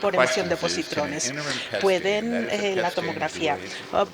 por emisión de positrones. Pueden la tomografía,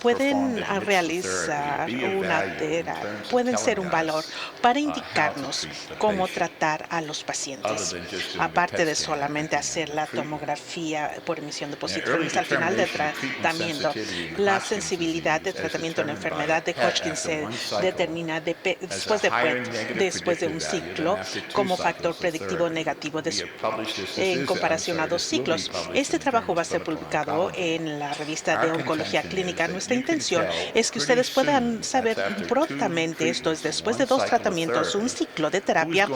pueden realizar una terapia, pueden ser un valor para indicarnos cómo tratar a los pacientes, aparte de solamente hacer la tomografía por emisión de positrones al final del tratamiento. La sensibilidad de tratamiento en la enfermedad de Hodgkin se determina después de PET, después de un ciclo, como factor predictivo negativo en comparación a 2 ciclos. Este trabajo va a ser publicado en la revista de Oncología Clínica. Nuestra intención es que ustedes puedan saber prontamente, esto es, después de 2 tratamientos, un ciclo de terapia,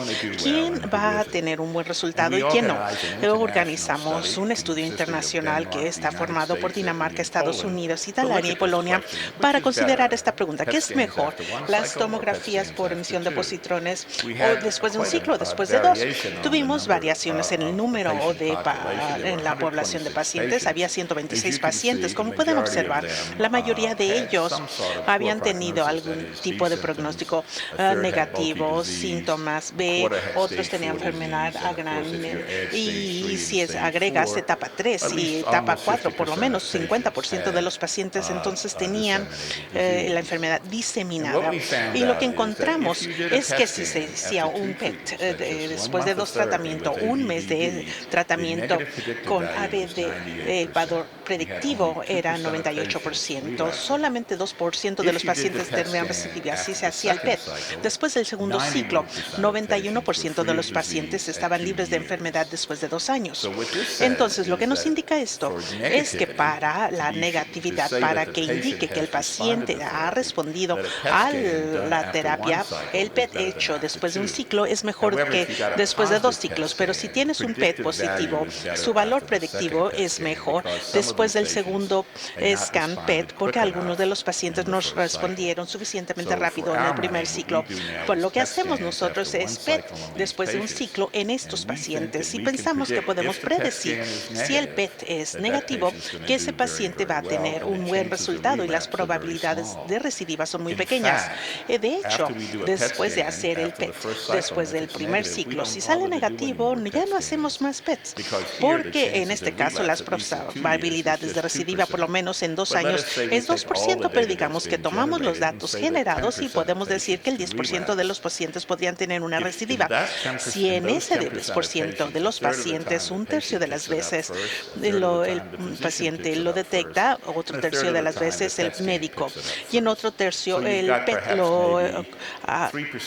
quién va a tener un buen resultado y quién no. Luego organizamos un estudio internacional que está formado por Dinamarca, Estados Unidos, Italia y Polonia para considerar esta pregunta: ¿qué es mejor, las tomografías por emisión de positrones o después de un ciclo, después de 2? Tuvimos variaciones en el número en la población de pacientes. Había 126 pacientes. Como pueden observar, la mayoría de ellos habían tenido algún tipo de pronóstico negativo, síntomas B, otros tenían enfermedad grande, y si agregas etapa 3 y etapa 4, por lo menos 50% de los pacientes entonces tenían la enfermedad diseminada. Y lo que encontramos es que si se hacía un PET después de 2 tratamientos, un mes de tratamiento con ABD, el valor predictivo era 98%. Solamente 2% de los pacientes tenían recidiva si se hacía el PET. Después del segundo ciclo, 91% de los pacientes estaban libres de enfermedad después de 2 años. Entonces, lo que nos indica esto es que para la negatividad, para que indique que el paciente ha respondido a la terapia, el PET hecho después de un ciclo es mejor que después de 2 ciclos. Pero si tienes un PET positivo, su valor predictivo es mejor después del segundo scan PET, porque algunos de los pacientes nos respondieron suficientemente rápido en el primer ciclo. Pues lo que hacemos nosotros es PET después de un ciclo en estos pacientes, y pensamos que podemos predecir, si el PET es negativo, que ese paciente va a tener un buen resultado y las probabilidades de recidiva son muy pequeñas. De hecho, después de hacer el PET, después del primer ciclo, si sale negativo, ya no hacemos más PETs, porque en este caso las probabilidades de recidiva, por lo menos en 2 años, es 2%, pero digamos que tomamos los datos generados y podemos decir que el 10% de los pacientes podrían tener una recidiva. Si en ese 10% de los pacientes, un tercio de las veces el paciente lo detecta, otro tercio de las veces el médico, y en otro tercio el PET lo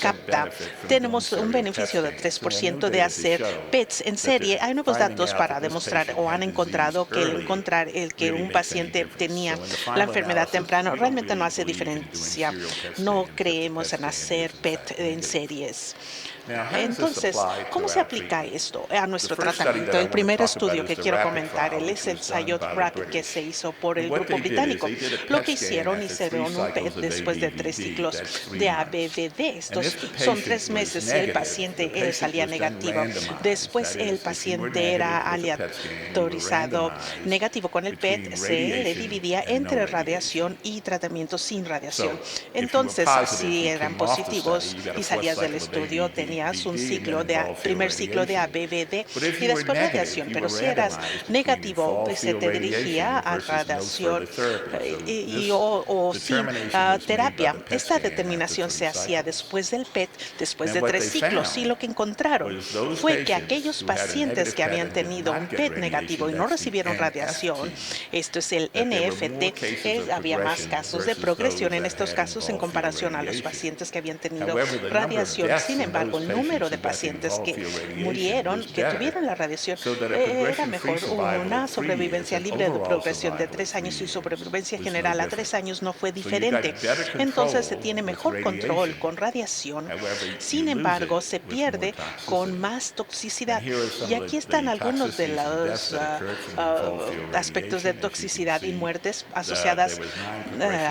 capta, tenemos un beneficio de 3% de hacer PETs en serie. Hay nuevos datos para demostrar, o han encontrado que el que un paciente tenía la enfermedad temprano realmente no hace diferencia. No creemos en hacer PET en series. Entonces, ¿cómo se aplica esto a nuestro tratamiento? El primer estudio que quiero comentar es el ensayo RAPID que se hizo por el grupo británico. Lo que hicieron un PET después de 3 ciclos de ABVD. Estos son 3 meses y el paciente salía negativo. Después el paciente era aleatorizado negativo con el PET, se le dividía entre radiación y tratamiento sin radiación. Entonces, si eran positivos y salías del estudio, tenías un primer ciclo de ABVD y después radiación. Pero si eras negativo, se te dirigía a radiación o sin terapia. Esta determinación se hacía después del PET, después de 3 ciclos. Y lo que encontraron fue que aquellos pacientes que habían tenido un PET negativo y no recibieron radiación, esto es el NFT, había más casos de progresión en estos casos en comparación a los pacientes que habían tenido radiación. Sin embargo, el número de pacientes que murieron, que tuvieron la radiación, era mejor. Una sobrevivencia libre de progresión de 3 años y sobrevivencia general a 3 años no fue diferente. Entonces se tiene mejor control con radiación. Sin embargo, se pierde con más toxicidad. Y aquí están algunos de los aspectos de toxicidad y muertes asociadas.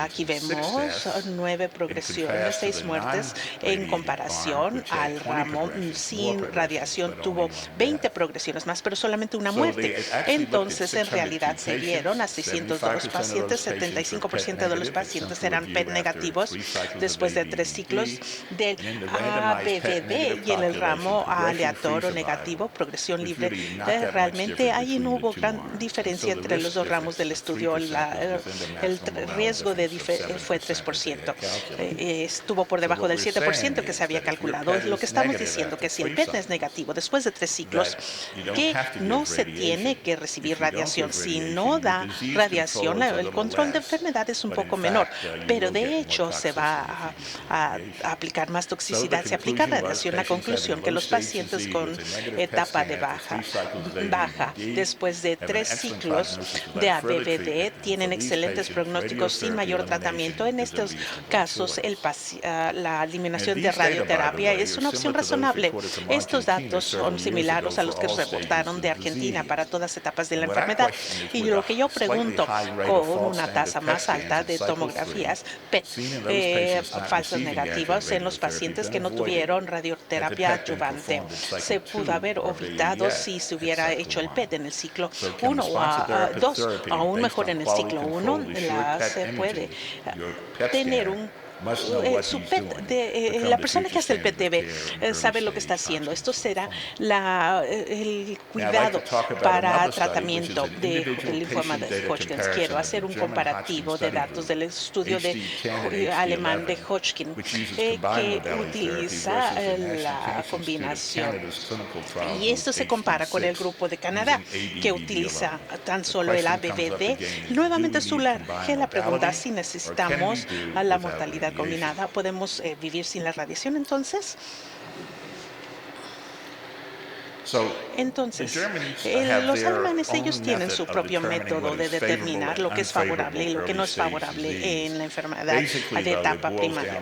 Aquí vemos 9 progresiones, 6 muertes en comparación al ramo sin radiación. Tuvo 20 progresiones más, pero solamente una muerte. Entonces, en realidad, se vieron a 602 pacientes, 75% de los pacientes eran PET negativos después de 3 ciclos del ABVD, y en el ramo aleatorio negativo, progresión libre de realmente ahí no hubo gran diferencia entre los dos ramos del estudio. El riesgo fue 3%. Estuvo por debajo del 7% que se había calculado. Lo que estamos diciendo que si el PET es negativo después de 3 ciclos, que no se tiene que recibir radiación. Si no da radiación, el control de enfermedad es un poco menor, pero de hecho se va a aplicar más toxicidad. Se aplica radiación. La conclusión que los pacientes con etapa de baja después de 3 ciclos de ABVD tienen excelentes pronósticos sin mayor tratamiento. En estos casos, la eliminación de radioterapia es una opción razonable. Estos datos son similares a los que reportaron de Argentina para todas etapas de la enfermedad. Y lo que yo pregunto, con una tasa más alta de tomografías PET falsos negativos en los pacientes que no tuvieron radioterapia adyuvante, se pudo haber evitado si se hubiera hecho el PET en el ciclo 1 o 2, aún mejor en el ciclo 1, se puede tener su PET, la persona que hace el PET sabe lo que está haciendo. Esto será el cuidado para tratamiento del linfoma de Hodgkin. Quiero hacer un comparativo de datos del estudio alemán de Hodgkin que utiliza la combinación. Y esto se compara con el grupo de Canadá que utiliza tan solo el ABVD. Nuevamente surge la pregunta si necesitamos a la mortalidad combinada. ¿Podemos vivir sin la radiación entonces? Entonces, los alemanes, ellos tienen su propio método de determinar lo que es favorable y lo que no es favorable en la enfermedad de etapa primaria.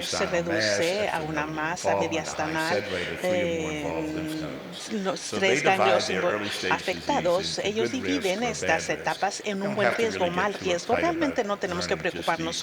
Se reduce a una masa mediastinal. Los 3 ganglios afectados, ellos dividen estas etapas en un buen riesgo o mal riesgo. Realmente no tenemos que preocuparnos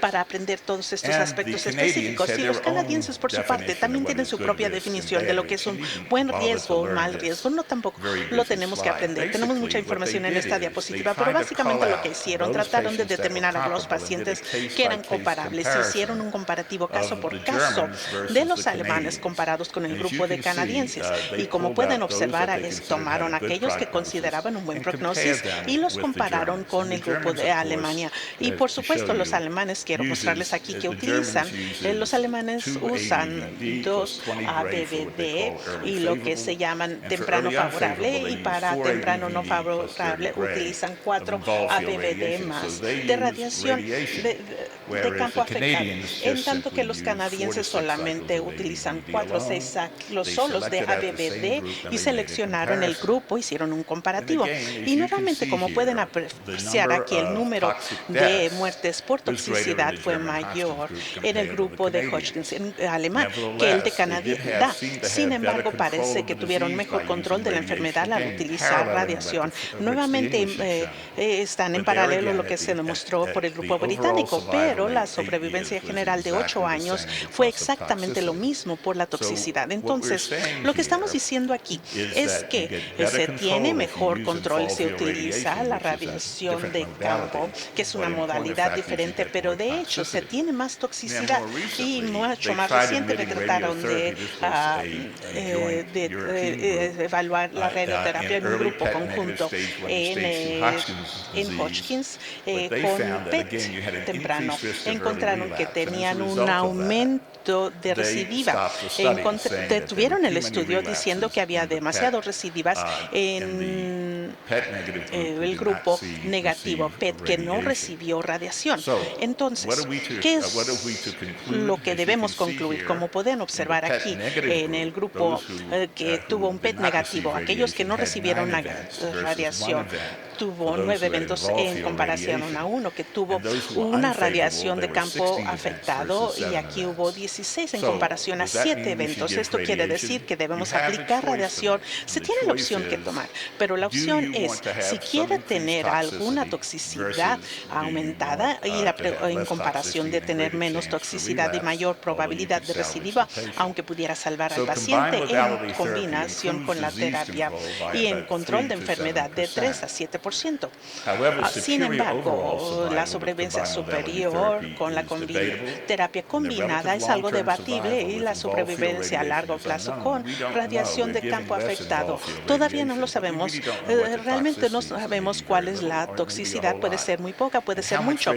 para aprender todos estos aspectos específicos. Y los canadienses, por su parte, también tienen su propia definición de lo que es un buen riesgo o mal riesgo. No, tampoco lo tenemos que aprender. Tenemos mucha información en esta diapositiva, pero básicamente lo que hicieron, trataron de determinar a los pacientes que eran comparables. Hicieron un comparativo caso por caso de los alemanes comparados con el grupo de canadienses. Y como pueden observar, tomaron aquellos que consideraban un buen prognosis y los compararon con el grupo de Alemania. Y por supuesto, los alemanes, quiero mostrarles aquí que utilizan, los alemanes usan 2 ABVD y lo que se llaman temprano favorable, y para temprano no favorable utilizan 4 ABVD más de radiación de campo afectado, en tanto que los canadienses solamente utilizan 4 o 6 ciclos solos de ABVD y seleccionaron el grupo, hicieron un comparativo. Y nuevamente, como pueden apreciar aquí, el número de muertes por toxicidad fue mayor en el grupo de Hodgkin alemán que el de Canadá. Sin embargo, parece que tuvieron mejor control de la enfermedad al utilizar radiación. Nuevamente están en paralelo lo que se demostró por el grupo británico, pero la sobrevivencia general de 8 años fue exactamente lo mismo por la toxicidad. Entonces, lo que estamos diciendo aquí es que se tiene mejor control, se utiliza la radiación de campo, que es una modalidad diferente, pero de hecho se tiene más toxicidad. Y mucho más recientemente trataron de evaluar la radioterapia en un grupo conjunto en Hodgkins con PET temprano. Encontraron que tenían un aumento de recidiva. Detuvieron el estudio diciendo que había demasiadas recidivas en el grupo negativo PET que no recibió radiación. Entonces, ¿qué es lo que debemos concluir? Como pueden observar aquí, en el grupo que tuvo un PET negativo, aquellos que no recibieron radiación, tuvo 9 eventos en comparación a uno que tuvo una radiación de campo afectado, y aquí hubo 16 en comparación a 7 eventos. Esto quiere decir que debemos aplicar radiación. Se tiene la opción que tomar, pero la opción es, si quiere tener alguna toxicidad aumentada en comparación de tener menos toxicidad y mayor probabilidad de recidiva, aunque pudiera salvar al paciente en combinación con la terapia y en control de enfermedad de 3 a 7%. Sin embargo, la sobrevivencia superior con la terapia combinada es algo debatible y la sobrevivencia a largo plazo con radiación de campo afectado. Todavía no lo sabemos. Realmente no sabemos cuál es la toxicidad. Puede ser muy poca, puede ser mucho.